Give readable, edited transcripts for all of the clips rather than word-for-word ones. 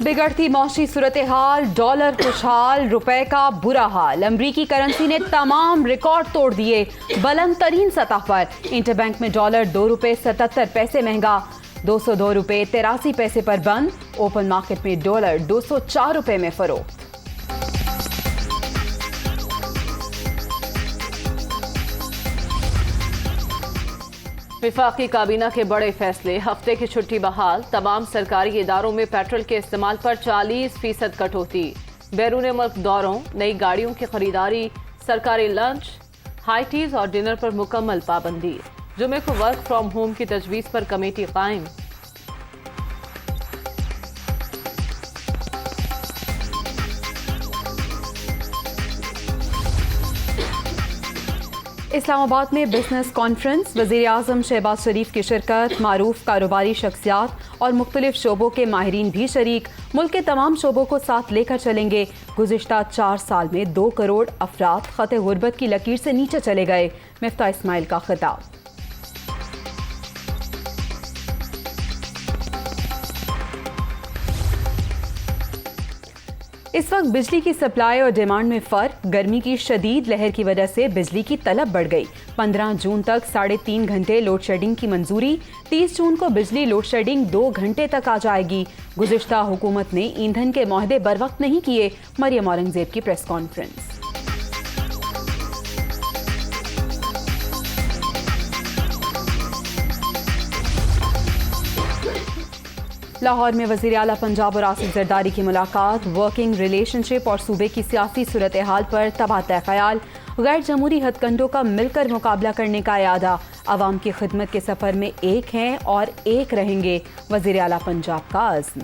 बिगड़ती मौसमी सूरत-ए-हाल, डॉलर खुशहाल, रुपए का बुरा हाल। अमरीकी करेंसी ने तमाम रिकॉर्ड तोड़ दिए। बुलंद तरीन सतह पर इंटरबैंक में डॉलर 2 रुपए 77 पैसे महंगा, 202 रुपए 83 पैसे पर बंद। ओपन मार्केट में डॉलर 204 रुपए में फरोख्त। वफाकी काबीना के बड़े फैसले, हफ्ते की छुट्टी बहाल, तमाम सरकारी इदारों में पेट्रोल के इस्तेमाल पर 40% कटौती, बैरून मुल्क दौरों, नई गाड़ियों की खरीदारी, सरकारी लंच, हाई टीज और डिनर पर मुकम्मल पाबंदी। जुमे को वर्क फ्रॉम होम की तजवीज़ पर कमेटी कायम। इस्लामाबाद में बिजनेस कॉन्फ्रेंस, वज़ीर आज़म शहबाज शरीफ की शिरकत, मारूफ कारोबारी शख्सियात और मुख्तलिफ शोबों के माहिरीन भी शरीक। मुल्क के तमाम शोबों को साथ लेकर चलेंगे। गुज़िश्ता 4 साल में 2 करोड़ अफराद ख़त गुर्बत की लकीर से नीचे चले गए। मिफ्ता इस्माइल का खिताब। इस वक्त बिजली की सप्लाई और डिमांड में फ़र्क। गर्मी की शदीद लहर की वजह से बिजली की तलब बढ़ गई। 15 जून तक 3.5 घंटे लोड शेडिंग की मंजूरी। 30 जून को बिजली लोड शेडिंग 2 घंटे तक आ जाएगी। गुज़िश्ता हुकूमत ने ईंधन के मुआहदे बर वक्त नहीं किए। मरियम औरंगज़ेब की प्रेस कॉन्फ्रेंस। लाहौर में वज़ीर आला पंजाब और आसिफ जरदारी की मुलाकात। वर्किंग रिलेशनशिप और सूबे की सियासी सूरत हाल पर तबादला ख्याल। गैर जमहूरी हथकंडों का मिलकर मुकाबला करने का इरादा। अवाम की खिदमत के सफ़र में एक हैं और एक रहेंगे, वज़ीर आला पंजाब का अज़्म।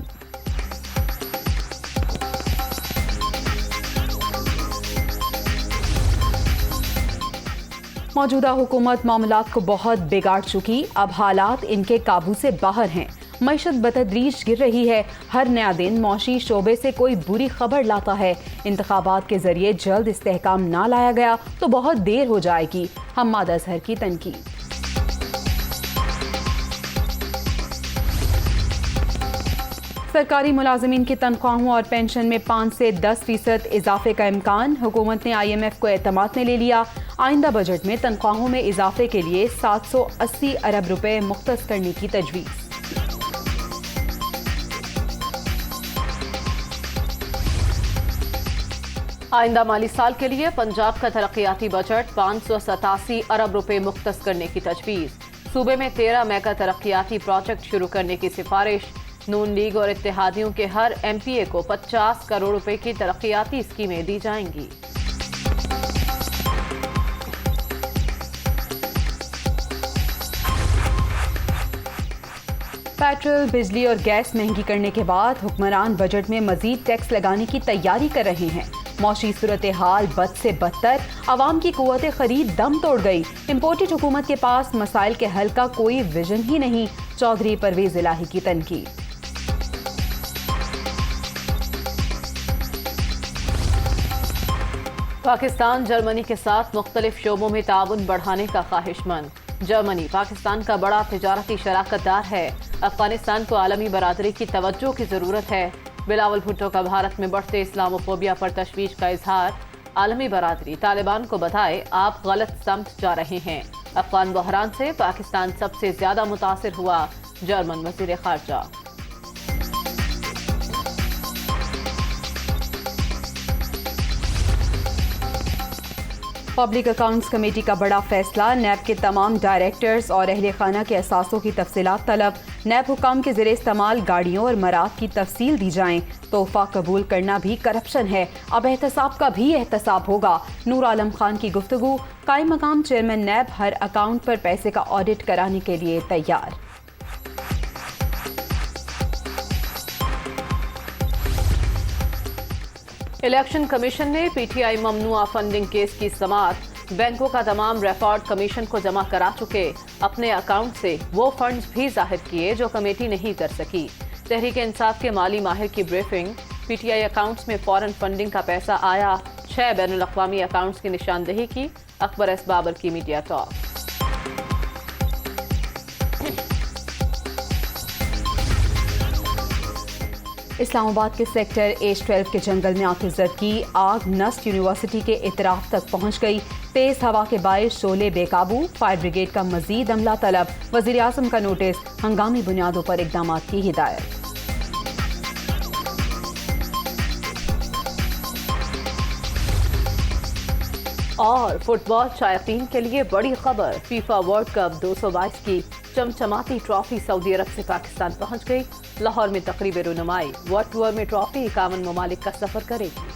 मौजूदा हुकूमत मामलात को बहुत बिगाड़ चुकी, अब हालात इनके काबू से बाहर हैं। मईशत बतदरीज गिर रही है। हर नया दिन मौशी शोबे से कोई बुरी खबर लाता है। इंतखाबात के जरिए जल्द इस्तेहकाम ना लाया गया तो बहुत देर हो जाएगी। हम्माद अजहर की तनकीद। सरकारी मुलाजमीन की तनख्वाहों और पेंशन में 5 से 10% इजाफे का इम्कान। हुकूमत ने IMF को एतमाद में ले लिया। आइंदा बजट में तनख्वाहों में इजाफे के लिए 780 अरब रुपए मुख्तस करने की तजवीज़। आइंदा माली साल के लिए पंजाब का तरक्याती बजट 587 अरब रुपए मुख्तस करने की तजवीज़। सूबे में 13 मेगा तरक्याती प्रोजेक्ट शुरू करने की सिफारिश। नून लीग और इत्तेहादियों के हर MPA को 50 करोड़ रुपए की तरक्याती स्कीमें दी जाएंगी। पेट्रोल, बिजली और गैस महंगी करने के बाद हुक्मरान बजट में मजीद टैक्स लगाने की तैयारी कर रहे हैं। मौशी सूरत हाल बद से बदतर, आवाम की कुव्वत खरीद दम तोड़ गई। इम्पोर्टेड हुकूमत के पास मसाइल के हल का कोई विजन ही नहीं। चौधरी परवेज इलाही की तनकीद। पाकिस्तान जर्मनी के साथ मुख्तलिफ शोबों में ताउन बढ़ाने का ख्वाहिशमंद। जर्मनी पाकिस्तान का बड़ा तिजारती शराकतदार है। अफगानिस्तान को आलमी बरादरी की तवज्जो की ज़रूरत है। बिलावल भुट्टो का भारत में बढ़ते इस्लामोफोबिया पर तशवीश का इजहार। आलमी बरादरी तालिबान को बताए आप गलत समत जा रहे हैं। अफगान बहरान से पाकिस्तान सबसे ज्यादा मुतासिर हुआ, जर्मन वज़ीर ख़ारजा। पब्लिक अकाउंट्स कमेटी का बड़ा फैसला। नैब के तमाम डायरेक्टर्स और अहले खाना के असासों की तफसीलात तलब। नैब हुकाम के ज़रिए इस्तेमाल गाड़ियों और मराद की तफसील दी जाएं। तोहफा कबूल करना भी करप्शन है, अब एहतसाब का भी एहतसाब होगा। नूर आलम खान की गुफ्तगू। कायम मकाम चेयरमैन नैब हर अकाउंट पर पैसे का ऑडिट कराने के लिए तैयार। इलेक्शन कमीशन ने PTI ममनुआ फंडिंग केस की समाअत। बैंकों का तमाम रिकॉर्ड कमीशन को जमा करा चुके। अपने अकाउंट से वो फंड्स भी जाहिर किए जो कमेटी नहीं कर सकी। तहरीक इंसाफ के माली माहिर की ब्रीफिंग। PTI अकाउंट्स में फॉरेन फंडिंग का पैसा आया। 6 बैनुल अक़वामी अकाउंट्स की निशानदेही की। अकबर एस बाबर की मीडिया टॉक। اسلام آباد کے سیکٹر H12 کے جنگل میں آتش زدگی، آگ نسٹ یونیورسٹی کے اطراف تک پہنچ گئی، تیز ہوا کے باعث شعلے بے قابو، فائر بریگیڈ کا مزید عملہ طلب، وزیر اعظم کا نوٹس، ہنگامی بنیادوں پر اقدامات کی ہدایت۔ اور فٹ بال شائقین کے لیے بڑی خبر، فیفا ورلڈ کپ 2022 کی چمچماتی ٹرافی سعودی عرب سے پاکستان پہنچ گئی۔ لاہور میں تقریب رونمائی، ورلڈ ٹور میں ٹرافی 51 ممالک کا سفر کرے گی۔